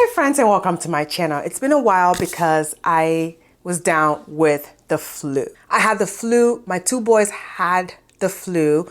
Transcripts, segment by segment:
Hi friends, and welcome to my channel. It's been a while because I was down with the flu. I had the flu, my two boys had the flu,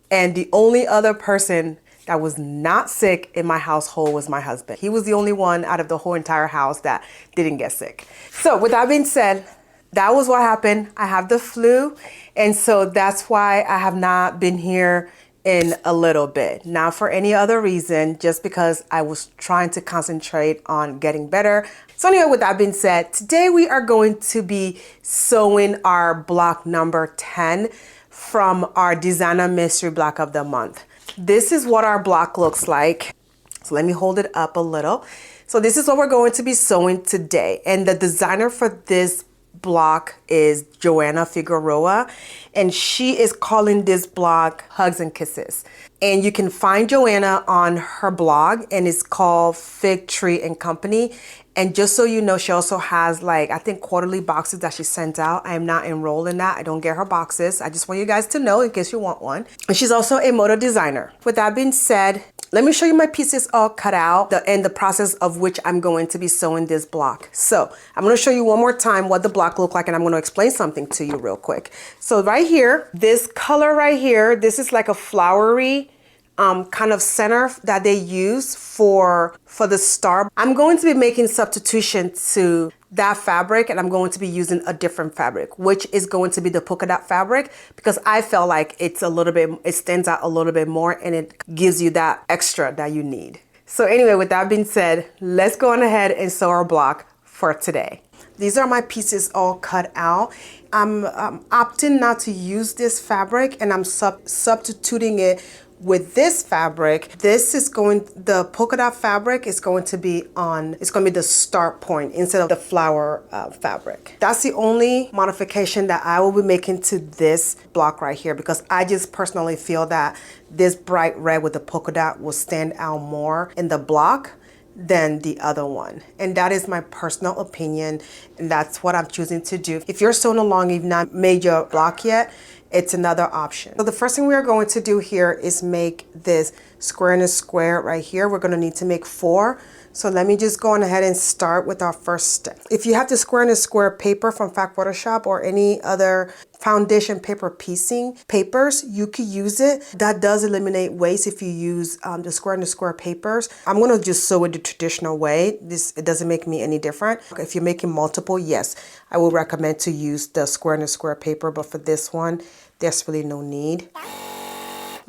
and the only other person that was not sick in my household was my husband. He was the only one out of the whole entire house that didn't get sick. So with that being said, that was what happened. I have the flu, and so that's why I have not been here in a little bit. Not for any other reason, just because I was trying to concentrate on getting better. So anyway, with that being said, today we are going to be sewing our block number 10 from our designer mystery block of the month. This is what our block looks like. So let me hold it up a little. So this is what we're going to be sewing today. And the designer for this block is Joanna Figueroa, and she is calling this block Hugs and Kisses. And you can find Joanna on her blog, and it's called Fig Tree and Company. And just so you know, she also has I think quarterly boxes that she sent out. I am not enrolled in that. I don't get her boxes. I just want you guys to know in case you want one. And she's also a motor designer. With that being said, let me show you my pieces all cut out and the process of which I'm going to be sewing this block. So I'm going to show you one more time what the block look like, and I'm going to explain something to you real quick. So right here, this color right here, this is like a flowery kind of center that they use for the star. I'm going to be making substitution to that fabric, and I'm going to be using a different fabric, which is going to be the polka dot fabric, because I felt like it stands out a little bit more, and it gives you that extra that you need. So anyway, with that being said, let's go on ahead and sew our block for today. These are my pieces all cut out. I'm opting not to use this fabric, and I'm substituting it with this fabric. This is the polka dot fabric is going to be the start point instead of the flower fabric. That's the only modification that I will be making to this block right here, because I just personally feel that this bright red with the polka dot will stand out more in the block than the other one. And that is my personal opinion, and that's what I'm choosing to do. If you're sewing along, you've not made your block yet, it's another option. So the first thing we are going to do here is make this square in a square right here. We're going to need to make 4. So let me just go on ahead and start with our first step. If you have the square in a square paper from Fact Photoshop or any other foundation paper piecing papers, you could use it. That does eliminate waste if you use the square in a square papers. I'm going to just sew it the traditional way. It doesn't make me any different. If you're making multiple, yes, I would recommend to use the square in a square paper, but for this one, there's really no need.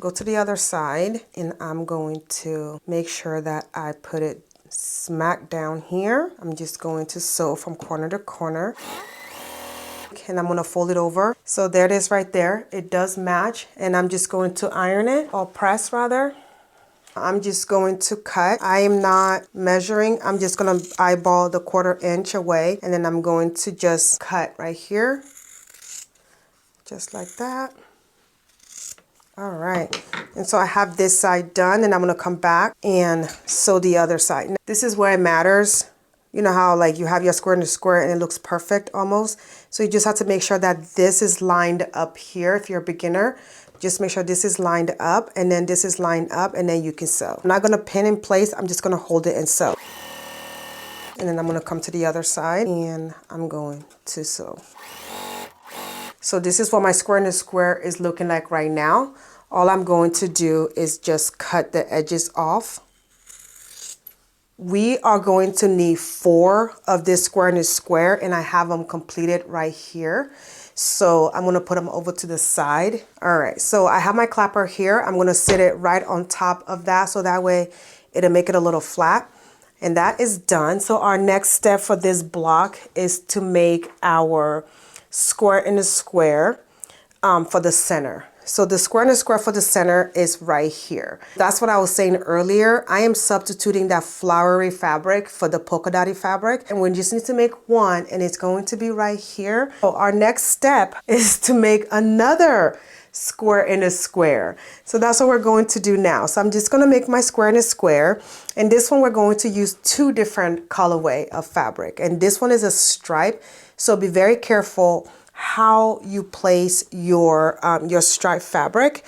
Go to the other side, and I'm going to make sure that I put it smack down here. I'm just going to sew from corner to corner, and I'm going to fold it over. So there it is right there. It does match, and I'm just going to iron it, or press rather. I'm just going to cut. I am not measuring. I'm just going to eyeball the 1/4 inch away, and then I'm going to just cut right here, just like that. All right, and so I have this side done, and I'm going to come back and sew the other side. Now, this is where it matters. You know how you have your square in a square and it looks perfect almost? So you just have to make sure that this is lined up here. If you're a beginner, just make sure this is lined up, and then this is lined up, and then you can sew. I'm not going to pin in place. I'm just going to hold it and sew. And then I'm going to come to the other side, and I'm going to sew. So this is what my square in a square is looking like right now. All I'm going to do is just cut the edges off. We are going to need 4 of this square in a square, and I have them completed right here. So I'm going to put them over to the side. All right, so I have my clapper here. I'm going to sit it right on top of that, so that way it'll make it a little flat. And that is done. So our next step for this block is to make our square in a square for the center. So the square in a square for the center is right here. That's what I was saying earlier. I am substituting that flowery fabric for the polka dotty fabric, and we just need to make 1, and it's going to be right here. So our next step is to make another square in a square. So that's what we're going to do now. So I'm just going to make my square in a square, and this one we're going to use 2 different colorway of fabric, and this one is a stripe. So be very careful how you place your stripe fabric,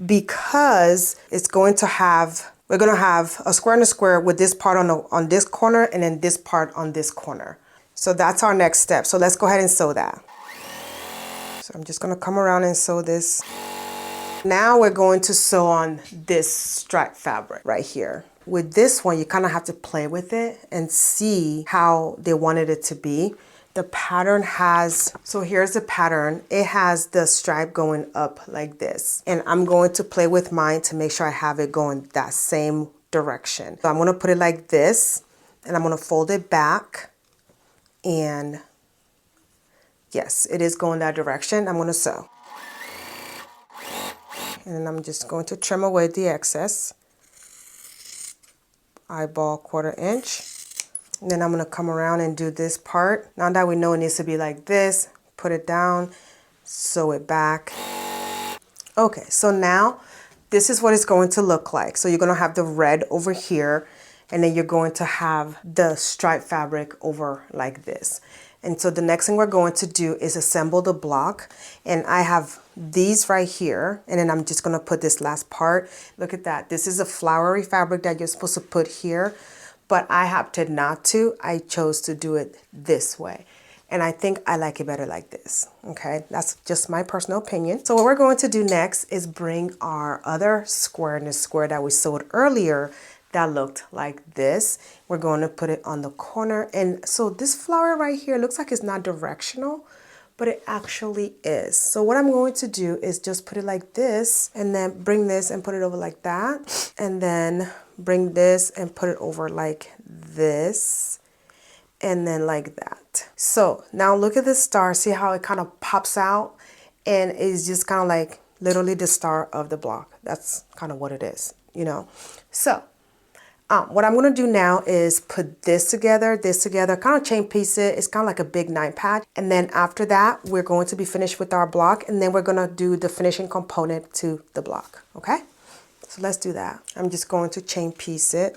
because it's going to have we're gonna have a square and a square with this part on this corner and then this part on this corner. So that's our next step. So let's go ahead and sew that. So I'm just gonna come around and sew this. Now we're going to sew on this stripe fabric right here. With this one, you kind of have to play with it and see how they wanted it to be. The pattern has, so here's the pattern. It has the stripe going up like this. And I'm going to play with mine to make sure I have it going that same direction. So I'm gonna put it like this and I'm gonna fold it back. And yes, it is going that direction. I'm gonna sew. And I'm just going to trim away the excess. Eyeball 1/4 inch. And then I'm gonna come around and do this part. Now that we know it needs to be like this, put it down, sew it back. Okay, so now this is what it's going to look like. So you're gonna have the red over here, and then you're going to have the striped fabric over like this. And so the next thing we're going to do is assemble the block. And I have these right here, and then I'm just gonna put this last part. Look at that. This is a flowery fabric that you're supposed to put here, but I opted not to. I chose to do it this way. And I think I like it better like this, okay? That's just my personal opinion. So what we're going to do next is bring our other square in the square that we sewed earlier that looked like this. We're going to put it on the corner. And so this flower right here looks like it's not directional, but it actually is. So what I'm going to do is just put it like this and then bring this and put it over like that. And then bring this and put it over like this. And then like that. So now look at the star. See how it kind of pops out and it's just kind of like literally the star of the block. That's kind of what it is, you know. So what I'm going to do now is put this together, kind of chain piece it. It's kind of like a big 9-pad. And then after that, we're going to be finished with our block. And then we're going to do the finishing component to the block. Okay, so let's do that. I'm just going to chain piece it.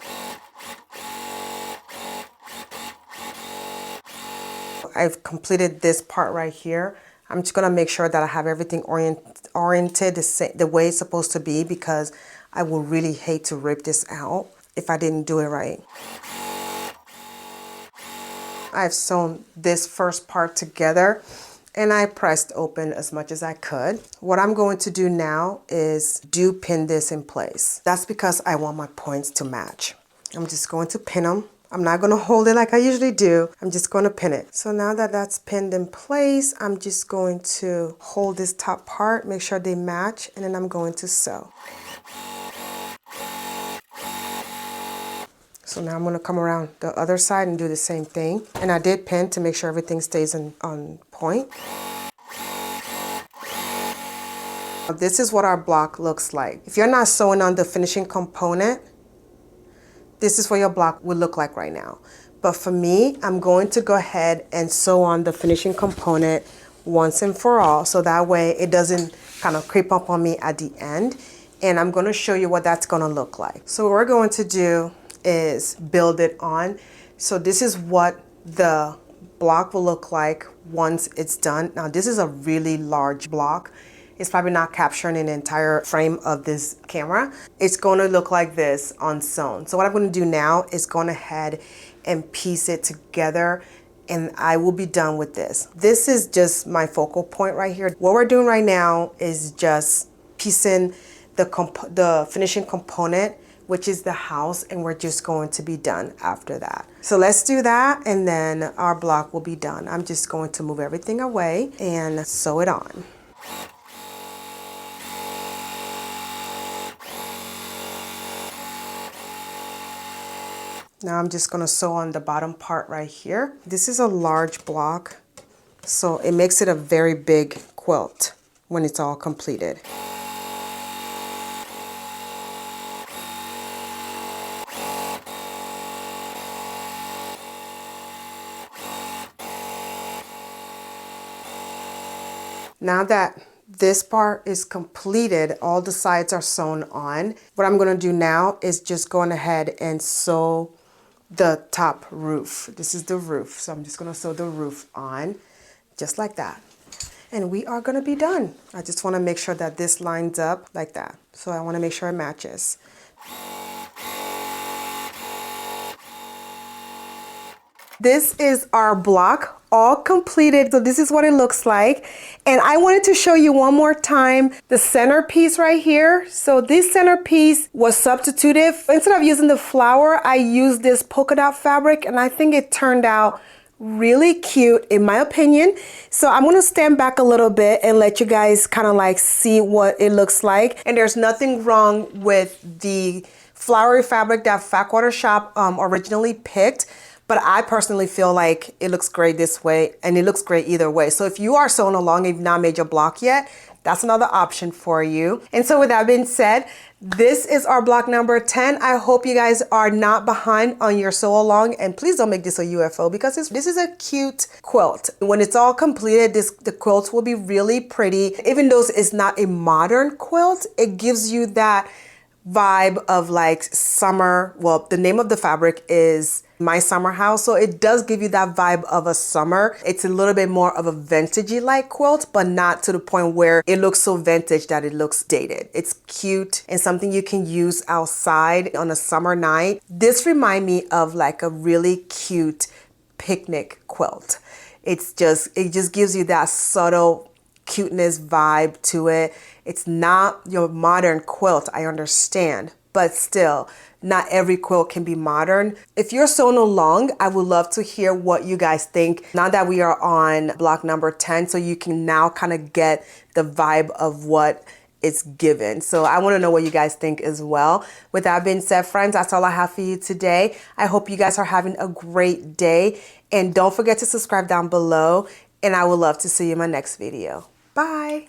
I've completed this part right here. I'm just gonna make sure that I have everything oriented the way it's supposed to be, because I will really hate to rip this out if I didn't do it right. I've sewn this first part together and I pressed open as much as I could. What I'm going to do now is pin this in place. That's because I want my points to match. I'm just going to pin them. I'm not going to hold it like I usually do. I'm just going to pin it. So now that that's pinned in place, I'm just going to hold this top part, make sure they match, and then I'm going to sew. So now I'm going to come around the other side and do the same thing. And I did pin to make sure everything stays on point. This is what our block looks like. If you're not sewing on the finishing component, this is what your block would look like right now. But for me, I'm going to go ahead and sew on the finishing component once and for all, so that way it doesn't kind of creep up on me at the end. And I'm going to show you what that's going to look like. So what we're going to do is build it on. So this is what the block will look like once it's done. Now this is a really large block. It's probably not capturing an entire frame of this camera. It's going to look like this on sewn. So what I'm going to do now is go ahead and piece it together, and I will be done with this. This is just my focal point right here. What we're doing right now is just piecing the finishing component, which is the house, and we're just going to be done after that. So let's do that, and then our block will be done. I'm just going to move everything away and sew it on. Now I'm just gonna sew on the bottom part right here. This is a large block, so it makes it a very big quilt when it's all completed. Now that this part is completed, all the sides are sewn on. What I'm gonna do now is just going ahead and sew the top roof. This is the roof, so I'm just gonna sew the roof on just like that, and we are gonna be done. I just want to make sure that this lines up like that, so I want to make sure it matches. This is our block all completed. So this is what it looks like. And I wanted to show you one more time the centerpiece right here. So this centerpiece was substituted. Instead of using the flower, I used this polka dot fabric, and I think it turned out really cute in my opinion. So I'm going to stand back a little bit and let you guys kind of like see what it looks like. And there's nothing wrong with the flowery fabric that Fatwater Shop originally picked. But I personally feel like it looks great this way, and it looks great either way. So if you are sewing along and you've not made your block yet, that's another option for you. And so with that being said, this is our block number 10. I hope you guys are not behind on your sew along, and please don't make this a UFO because this is a cute quilt. When it's all completed, the quilt will be really pretty. Even though it's not a modern quilt, it gives you that vibe of like summer. Well, the name of the fabric is My Summer House, so it does give you that vibe of a summer. It's a little bit more of a vintagey like quilt, but not to the point where it looks so vintage that it looks dated. It's cute and something you can use outside on a summer night. This reminds me of like a really cute picnic quilt. It just gives you that subtle cuteness vibe to it. It's not your modern quilt, I understand, but still, not every quilt can be modern. If you're sewing along, I would love to hear what you guys think now that we are on block number 10, so you can now kind of get the vibe of what it's given. So I want to know what you guys think as well. With that being said, friends, that's all I have for you today. I hope you guys are having a great day, and don't forget to subscribe down below, and I would love to see you in my next video. Bye.